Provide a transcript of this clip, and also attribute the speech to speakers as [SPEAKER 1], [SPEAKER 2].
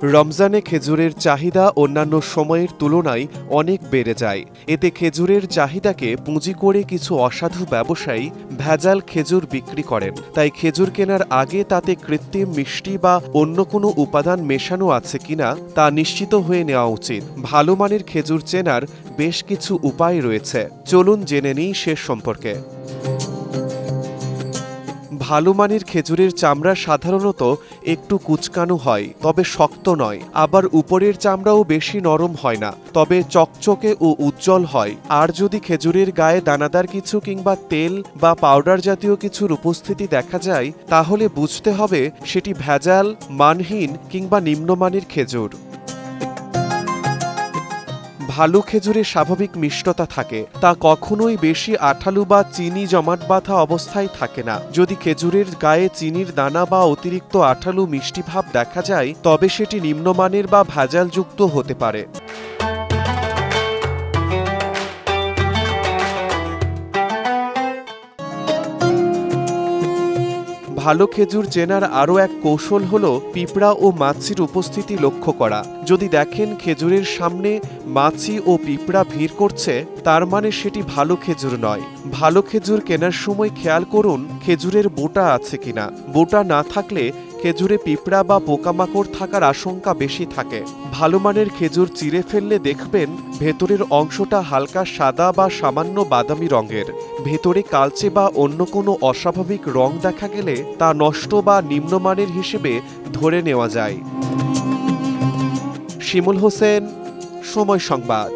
[SPEAKER 1] রমজানে খেজুরের চাহিদা অন্যান্য সময়ের তুলনায় অনেক বেড়ে যায়। এতে খেজুরের চাহিদাকে পুঁজি করে কিছু অসাধু ব্যবসায়ী ভেজাল খেজুর বিক্রি করেন। তাই খেজুর কেনার আগে তাতে কৃত্রিম মিষ্টি বা অন্য কোনো উপাদান মেশানো আছে কিনা তা নিশ্চিত হয়ে নেওয়া উচিত। ভালো মানের খেজুর চেনার বেশ কিছু উপায় রয়েছে, চলুন জেনে নিই সে সম্পর্কে। ভালো মানের খেজুরের চামড়া সাধারণত একটু কুচকানো হয়, তবে শক্ত নয়। আবার উপরের চামড়াও বেশি নরম হয় না, তবে চকচকে ও উজ্জ্বল হয়। আর যদি খেজুরের গায়ে দানাদার কিছু কিংবা তেল বা পাউডার জাতীয় কিছুর উপস্থিতি দেখা যায়, তাহলে বুঝতে হবে সেটি ভেজাল, মানহীন কিংবা নিম্নমানের খেজুর। ভালো খেজুরে স্বাভাবিক মিষ্টতা থাকে, তা কখনোই বেশি আঠালো বা চিনি জমাট বাঁধা অবস্থায় থাকে না। যদি খেজুরের গায়ে চিনির দানা বা অতিরিক্ত আঠালো মিষ্টি ভাব দেখা যায়, তবে সেটি নিম্নমানের বা ভেজালযুক্ত হতে পারে। ভালো খেজুর চেনার আরও এক কৌশল হল পিঁপড়া ও মাছির উপস্থিতি লক্ষ্য করা। যদি দেখেন খেজুরের সামনে মাছি ও পিঁপড়া ভিড় করছে, তার মানে সেটি ভালো খেজুর নয়। ভালো খেজুর কেনার সময় খেয়াল করুন খেজুরের বোটা আছে কিনা। বোটা না থাকলে খেজুরে পিঁপড়া বা পোকামাকড় থাকার আশঙ্কা বেশি থাকে। ভালো মানের খেজুর চিরে ফেললে দেখবেন ভেতরের অংশটা হালকা সাদা বা সামান্য বাদামি রঙের। ভেতরে কালচে বা অন্য কোনো অস্বাভাবিক রং দেখা গেলে তা নষ্ট বা নিম্নমানের হিসেবে ধরে নেওয়া যায়। শিমুল হোসেন, সময় সংবাদ।